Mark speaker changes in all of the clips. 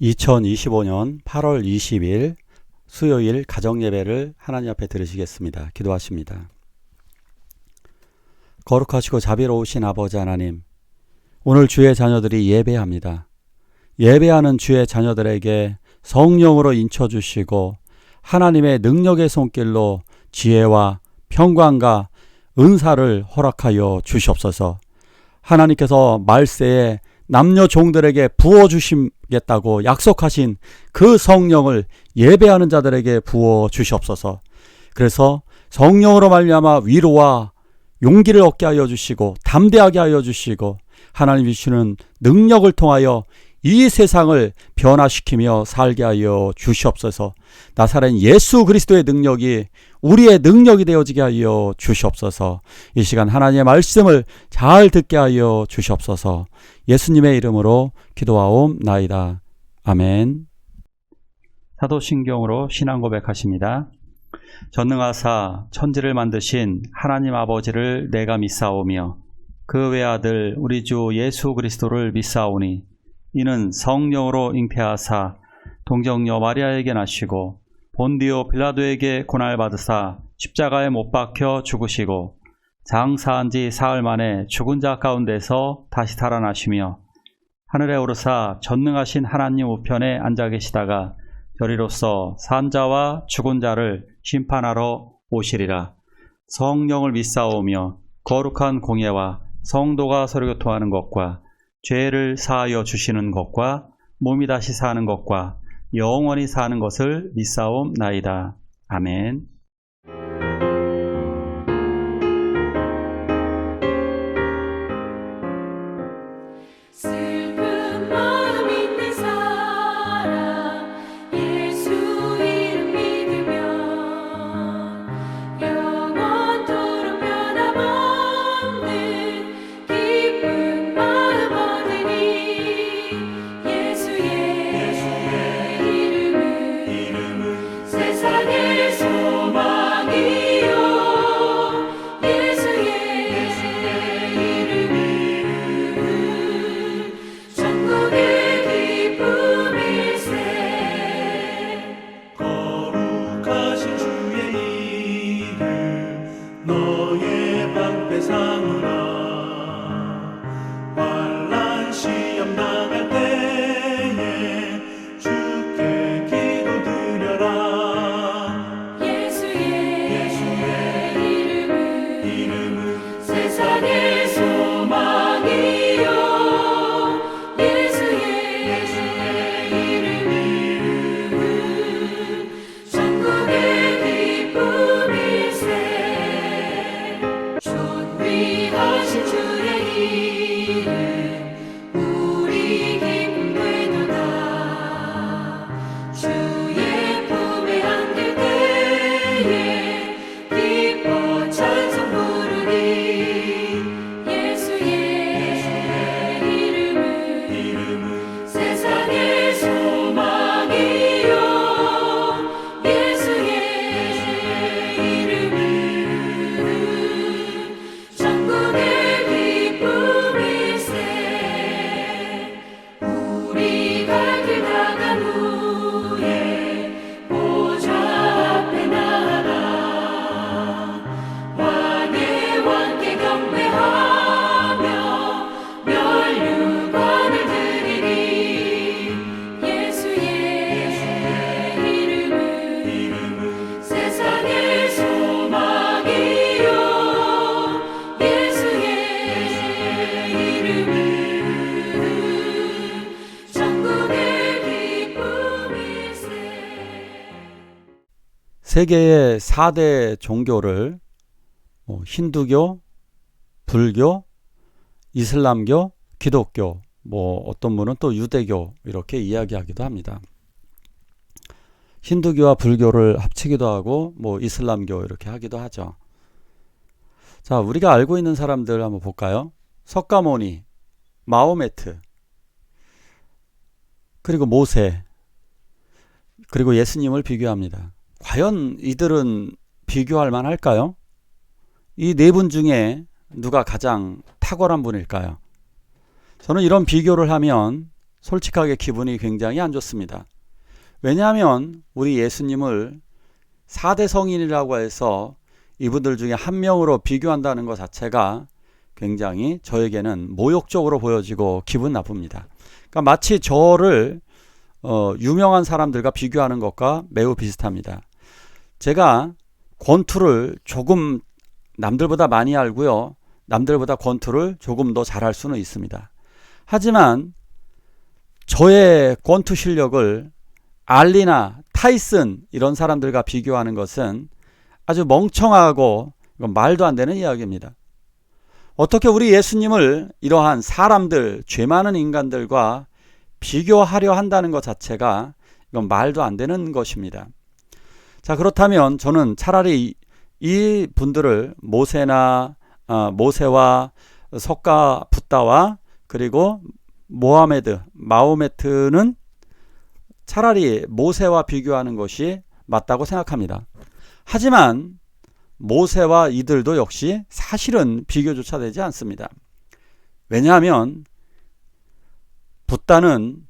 Speaker 1: 2025년 8월 20일 수요일 가정예배를 하나님 앞에 드리시겠습니다. 기도하십니다. 거룩하시고 자비로우신 아버지 하나님, 오늘 주의 자녀들이 예배합니다. 예배하는 주의 자녀들에게 성령으로 인쳐주시고 하나님의 능력의 손길로 지혜와 평강과 은사를 허락하여 주시옵소서. 하나님께서 말세에 남녀 종들에게 부어주시겠다고 약속하신 그 성령을 예배하는 자들에게 부어주시옵소서. 그래서 성령으로 말미암아 위로와 용기를 얻게 하여 주시고 담대하게 하여 주시고 하나님이 주시는 능력을 통하여 이 세상을 변화시키며 살게 하여 주시옵소서. 나사렛 예수 그리스도의 능력이 우리의 능력이 되어지게 하여 주시옵소서. 이 시간 하나님의 말씀을 잘 듣게 하여 주시옵소서. 예수님의 이름으로 기도하옵나이다. 아멘. 사도신경으로 신앙 고백하십니다. 전능하사 천지를 만드신 하나님 아버지를 내가 믿사오며 그 외아들 우리 주 예수 그리스도를 믿사오니 이는 성령으로 잉태하사 동정녀 마리아에게 나시고 본디오 빌라도에게 고난받으사 십자가에 못 박혀 죽으시고 장사한 지 사흘 만에 죽은 자 가운데서 다시 살아나시며 하늘에 오르사 전능하신 하나님 우편에 앉아 계시다가 저리로서 산 자와 죽은 자를 심판하러 오시리라. 성령을 믿사오며 거룩한 공예와 성도가 서로 교통하는 것과 죄를 사하여 주시는 것과 몸이 다시 사는 것과 영원히 사는 것을 믿사옵나이다. 아멘. 세계의 4대 종교를 힌두교, 불교, 이슬람교, 기독교, 어떤 분은 또 유대교 이렇게 이야기하기도 합니다. 힌두교와 불교를 합치기도 하고 이슬람교 이렇게 하기도 하죠. 자, 우리가 알고 있는 사람들 한번 볼까요? 석가모니, 마호메트, 그리고 모세, 그리고 예수님을 비교합니다. 과연 이들은 비교할 만할까요? 이 네 분 중에 누가 가장 탁월한 분일까요? 저는 이런 비교를 하면
Speaker 2: 솔직하게 기분이 굉장히 안 좋습니다. 왜냐하면 우리 예수님을 4대 성인이라고 해서 이분들 중에 한 명으로 비교한다는 것 자체가 굉장히 저에게는 모욕적으로 보여지고 기분 나쁩니다. 그러니까 마치 저를 유명한 사람들과 비교하는 것과 매우 비슷합니다. 제가 권투를 조금 남들보다 많이 알고요. 남들보다 권투를 조금 더 잘할 수는 있습니다. 하지만 저의 권투 실력을 알리나 타이슨 이런 사람들과 비교하는 것은 아주 멍청하고 말도 안 되는 이야기입니다. 어떻게 우리 예수님을 이러한 사람들, 죄 많은 인간들과 비교하려 한다는 것 자체가 이건 말도 안 되는 것입니다. 자, 그렇다면 저는 차라리 이 분들을 모세와 석가 붓다와 그리고 마호메트는 차라리 모세와 비교하는 것이 맞다고 생각합니다. 하지만 모세와 이들도 역시 사실은 비교조차 되지 않습니다. 왜냐하면 붓다는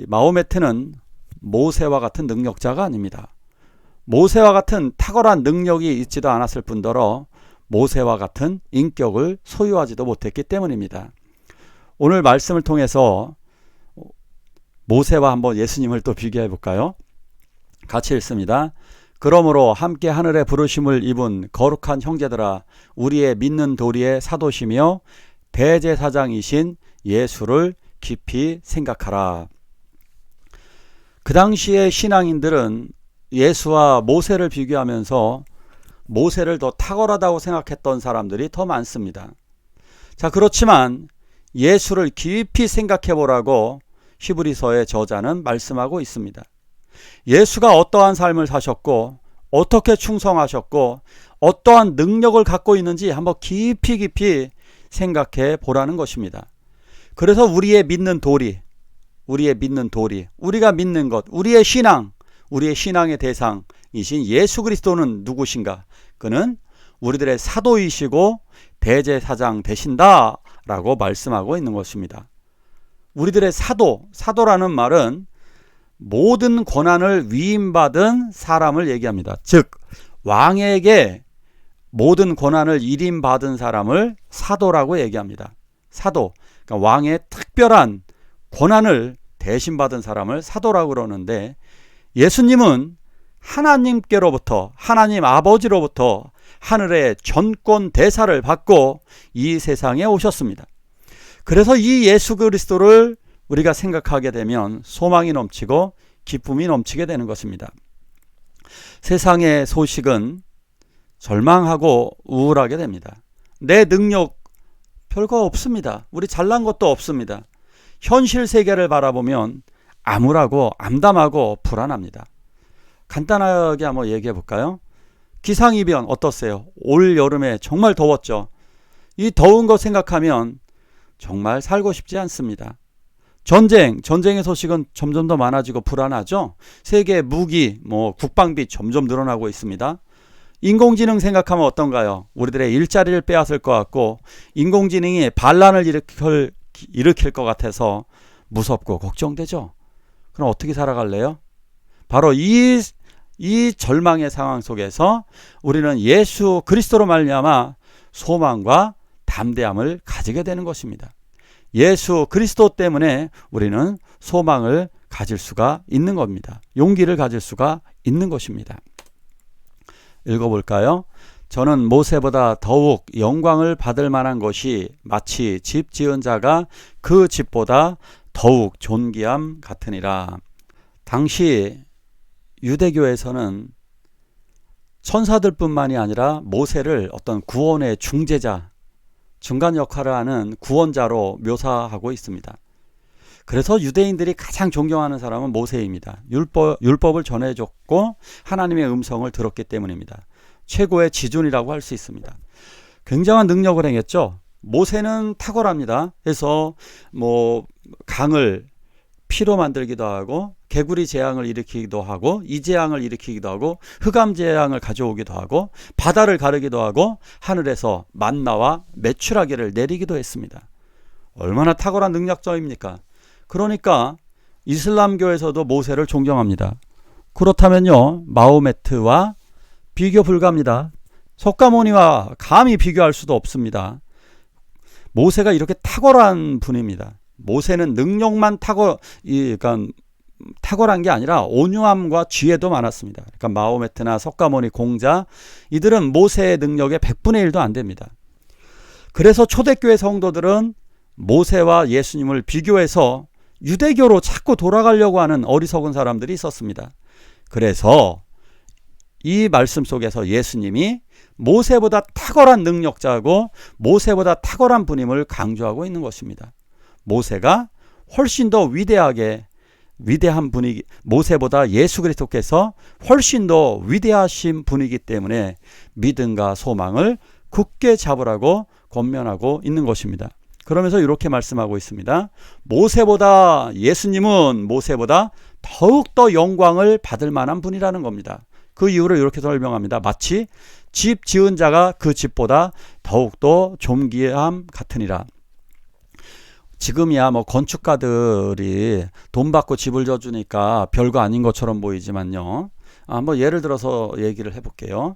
Speaker 2: 마호메트는 모세와 같은 능력자가 아닙니다. 모세와 같은 탁월한 능력이 있지도 않았을 뿐더러 모세와 같은 인격을 소유하지도 못했기 때문입니다. 오늘 말씀을 통해서 모세와 한번 예수님을 또 비교해 볼까요? 같이 읽습니다. 그러므로 함께 하늘의 부르심을 입은 거룩한 형제들아, 우리의 믿는 도리의 사도시며 대제사장이신 예수를 깊이 생각하라. 그 당시의 신앙인들은 예수와 모세를 비교하면서 모세를 더 탁월하다고 생각했던 사람들이 더 많습니다. 자, 그렇지만 예수를 깊이 생각해 보라고 히브리서의 저자는 말씀하고 있습니다. 예수가 어떠한 삶을 사셨고 어떻게 충성하셨고 어떠한 능력을 갖고 있는지 한번 깊이 생각해 보라는 것입니다. 그래서 우리의 믿는 도리, 우리가 믿는 것, 우리의 신앙의 대상이신 예수 그리스도는 누구신가? 그는 우리들의 사도이시고 대제사장 되신다 라고 말씀하고 있는 것입니다. 우리들의 사도라는 말은 모든 권한을 위임받은 사람을 얘기합니다. 즉 왕에게 모든 권한을 일임받은 사람을 사도라고 얘기합니다. 사도, 그러니까 왕의 특별한 권한을 대신받은 사람을 사도라고 그러는데, 예수님은 하나님께로부터, 하나님 아버지로부터 하늘의 전권 대사를 받고 이 세상에 오셨습니다. 그래서 이 예수 그리스도를 우리가 생각하게 되면 소망이 넘치고 기쁨이 넘치게 되는 것입니다. 세상의 소식은 절망하고 우울하게 됩니다. 내 능력 별거 없습니다. 우리 잘난 것도 없습니다. 현실 세계를 바라보면 암울하고 암담하고 불안합니다. 간단하게 한번 얘기해 볼까요? 기상이변 어떠세요? 올 여름에 정말 더웠죠. 이 더운 거 생각하면 정말 살고 싶지 않습니다. 전쟁의 소식은 점점 더 많아지고 불안하죠. 세계 무기, 국방비 점점 늘어나고 있습니다. 인공지능 생각하면 어떤가요? 우리들의 일자리를 빼앗을 것 같고 인공지능이 반란을 일으킬 것 같아서 무섭고 걱정되죠. 그럼 어떻게 살아갈래요? 바로 이 절망의 상황 속에서 우리는 예수 그리스도로 말미암아 소망과 담대함을 가지게 되는 것입니다. 예수 그리스도 때문에 우리는 소망을 가질 수가 있는 겁니다. 용기를 가질 수가 있는 것입니다. 읽어볼까요? 저는 모세보다 더욱 영광을 받을 만한 것이 마치 집 지은 자가 그 집보다 더욱 존귀함 같으니라. 당시 유대교에서는 천사들뿐만이 아니라 모세를 어떤 구원의 중재자, 중간 역할을 하는 구원자로 묘사하고 있습니다. 그래서 유대인들이 가장 존경하는 사람은 모세입니다. 율법을 전해줬고 하나님의 음성을 들었기 때문입니다. 최고의 지존이라고 할 수 있습니다. 굉장한 능력을 행했죠. 모세는 탁월합니다. 그래서 강을 피로 만들기도 하고 개구리 재앙을 일으키기도 하고 이재앙을 일으키기도 하고 흑암 재앙을 가져오기도 하고 바다를 가르기도 하고 하늘에서 만나와 메추라기를 내리기도 했습니다. 얼마나 탁월한 능력자입니까? 그러니까 이슬람교에서도 모세를 존경합니다. 그렇다면요, 마호메트와 비교 불가합니다. 석가모니와 감히 비교할 수도 없습니다. 모세가 이렇게 탁월한 분입니다. 모세는 능력만 탁월한 게 아니라 온유함과 지혜도 많았습니다. 그러니까 마호메트나 석가모니, 공자, 이들은 모세의 능력의 100분의 1도 안 됩니다. 그래서 초대교회 성도들은 모세와 예수님을 비교해서 유대교로 자꾸 돌아가려고 하는 어리석은 사람들이 있었습니다. 그래서 이 말씀 속에서 예수님이 모세보다 탁월한 능력자고 모세보다 탁월한 분임을 강조하고 있는 것입니다. 모세가 훨씬 더 위대한 분이기, 모세보다 예수 그리스도께서 훨씬 더 위대하신 분이기 때문에 믿음과 소망을 굳게 잡으라고 권면하고 있는 것입니다. 그러면서 이렇게 말씀하고 있습니다. 예수님은 모세보다 더욱더 영광을 받을 만한 분이라는 겁니다. 그 이유를 이렇게 설명합니다. 마치 집 지은 자가 그 집보다 더욱더 존귀함 같으니라. 지금이야 건축가들이 돈 받고 집을 져주니까 별거 아닌 것처럼 보이지만요. 예를 들어서 얘기를 해볼게요.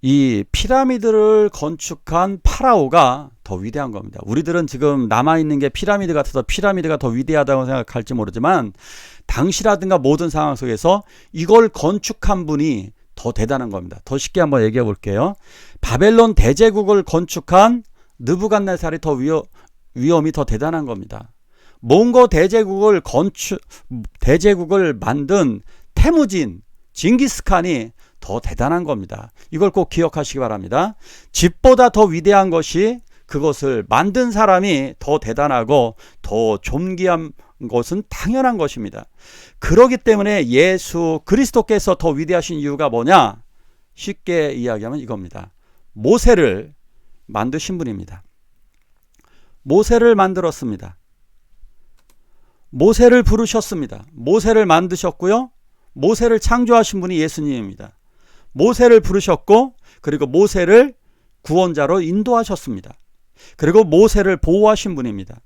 Speaker 2: 이 피라미드를 건축한 파라오가 더 위대한 겁니다. 우리들은 지금 남아있는 게 피라미드 같아서 피라미드가 더 위대하다고 생각할지 모르지만 당시라든가 모든 상황 속에서 이걸 건축한 분이 더 대단한 겁니다. 더 쉽게 한번 얘기해 볼게요. 바벨론 대제국을 건축한 느부갓네살이 더 위엄이 더 대단한 겁니다. 몽고 대제국을 만든 태무진 징기스칸이 더 대단한 겁니다. 이걸 꼭 기억하시기 바랍니다. 집보다 더 위대한 것이 그것을 만든 사람이 더 대단하고 더 존귀한 것은 당연한 것입니다. 그렇기 때문에 예수 그리스도께서 더 위대하신 이유가 뭐냐? 쉽게 이야기하면 이겁니다. 모세를 만드신 분입니다. 모세를 만들었습니다. 모세를 부르셨습니다. 모세를 만드셨고요. 모세를 창조하신 분이 예수님입니다. 모세를 부르셨고 그리고 모세를 구원자로 인도하셨습니다. 그리고 모세를 보호하신 분입니다.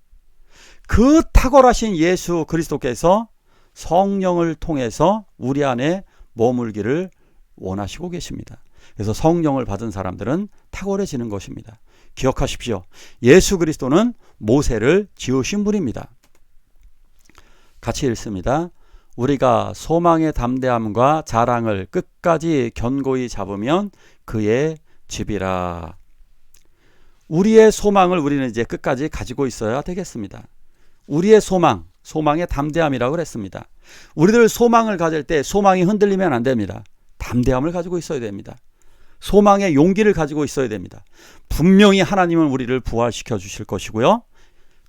Speaker 2: 그 탁월하신 예수 그리스도께서 성령을 통해서 우리 안에 머물기를 원하시고 계십니다. 그래서 성령을 받은 사람들은 탁월해지는 것입니다. 기억하십시오. 예수 그리스도는 모세를 지으신 분입니다. 같이 읽습니다. 우리가 소망의 담대함과 자랑을 끝까지 견고히 잡으면 그의 집이라. 우리의 소망을 우리는 이제 끝까지 가지고 있어야 되겠습니다. 우리의 소망의 담대함이라고 그랬습니다. 우리들 소망을 가질 때 소망이 흔들리면 안 됩니다. 담대함을 가지고 있어야 됩니다. 소망의 용기를 가지고 있어야 됩니다. 분명히 하나님은 우리를 부활시켜 주실 것이고요.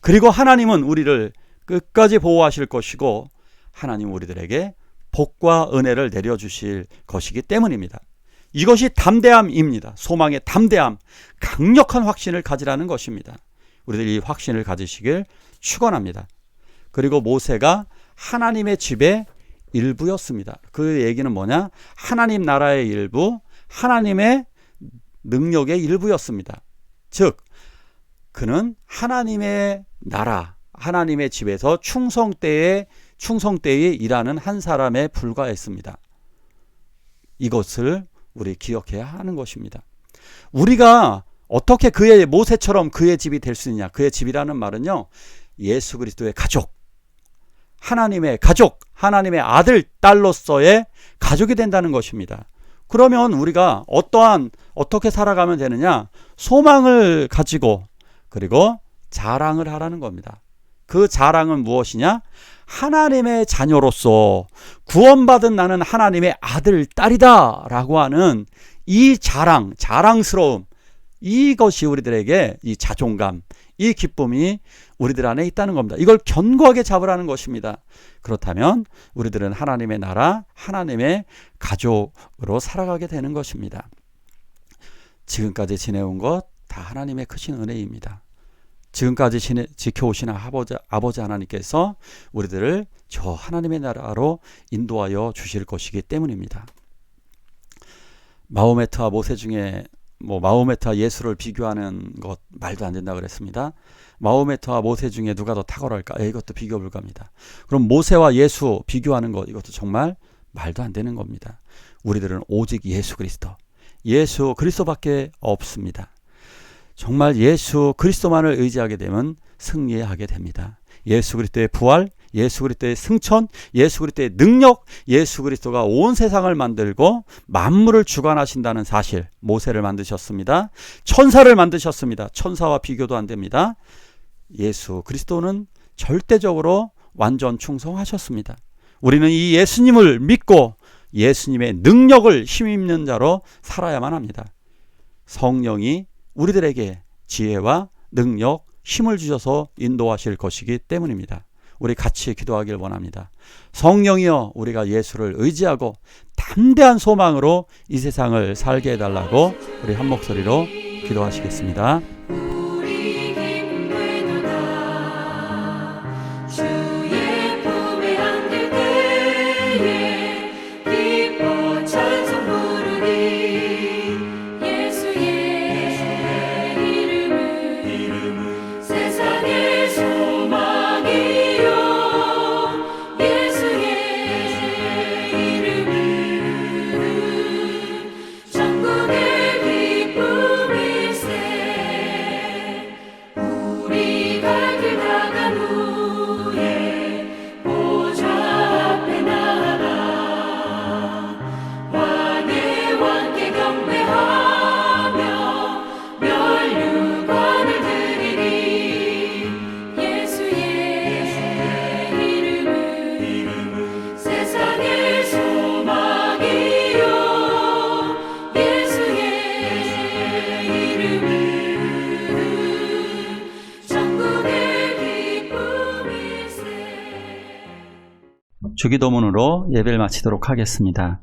Speaker 2: 그리고 하나님은 우리를 끝까지 보호하실 것이고 하나님 우리들에게 복과 은혜를 내려주실 것이기 때문입니다. 이것이 담대함입니다. 소망의 담대함, 강력한 확신을 가지라는 것입니다. 우리들이 이 확신을 가지시길 축원합니다. 그리고 모세가 하나님의 집의 일부였습니다. 그 얘기는 뭐냐? 하나님 나라의 일부, 하나님의 능력의 일부였습니다. 즉 그는 하나님의 나라, 하나님의 집에서 충성되이 일하는 한 사람에 불과했습니다. 이것을 우리 기억해야 하는 것입니다. 우리가 어떻게 모세처럼 그의 집이 될 수 있냐? 그의 집이라는 말은요, 예수 그리스도의 가족, 하나님의 가족, 하나님의 아들, 딸로서의 가족이 된다는 것입니다. 그러면 우리가 어떻게 살아가면 되느냐? 소망을 가지고 그리고 자랑을 하라는 겁니다. 그 자랑은 무엇이냐? 하나님의 자녀로서 구원받은 나는 하나님의 아들, 딸이다 라고 하는 이 자랑스러움, 이것이 우리들에게 이 자존감, 이 기쁨이 우리들 안에 있다는 겁니다. 이걸 견고하게 잡으라는 것입니다. 그렇다면 우리들은 하나님의 나라, 하나님의 가족으로 살아가게 되는 것입니다. 지금까지 지내온 것 다 하나님의 크신 은혜입니다. 지금까지 지켜오신 아버지 하나님께서 우리들을 저 하나님의 나라로 인도하여 주실 것이기 때문입니다. 마호메트와 모세 중에 마호메트와 예수를 비교하는 것 말도 안 된다 그랬습니다. 마호메트와 모세 중에 누가 더 탁월할까? 이것도 비교 불가입니다. 그럼 모세와 예수 비교하는 것, 이것도 정말 말도 안 되는 겁니다. 우리들은 오직 예수 그리스도밖에 없습니다. 정말 예수 그리스도만을 의지하게 되면 승리하게 됩니다. 예수 그리스도의 부활, 예수 그리스도의 승천, 예수 그리스도의 능력, 예수 그리스도가 온 세상을 만들고 만물을 주관하신다는 사실, 모세를 만드셨습니다. 천사를 만드셨습니다. 천사와 비교도 안 됩니다. 예수 그리스도는 절대적으로 완전 충성하셨습니다. 우리는 이 예수님을 믿고 예수님의 능력을 힘입는 자로 살아야만 합니다. 성령이 우리들에게 지혜와 능력, 힘을 주셔서 인도하실 것이기 때문입니다. 우리 같이 기도하길 원합니다. 성령이여, 우리가 예수를 의지하고 담대한 소망으로 이 세상을 살게 해달라고 우리 한 목소리로 기도하시겠습니다.
Speaker 1: 주기도문으로 예배를 마치도록 하겠습니다.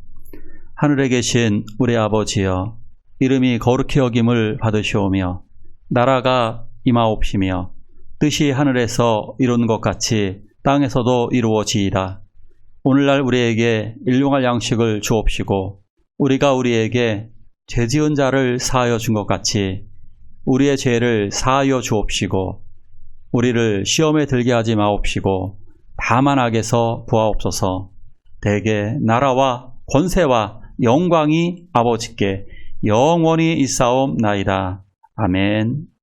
Speaker 1: 하늘에 계신 우리 아버지여, 이름이 거룩히 여김을 받으시오며 나라가 임하옵시며 뜻이 하늘에서 이룬 것 같이 땅에서도 이루어지이다. 오늘날 우리에게 일용할 양식을 주옵시고 우리가 우리에게 죄지은 자를 사하여 준 것 같이 우리의 죄를 사하여 주옵시고 우리를 시험에 들게 하지 마옵시고 다만 악에서 구하옵소서. 대개 나라와 권세와 영광이 아버지께 영원히 있사옵나이다. 아멘.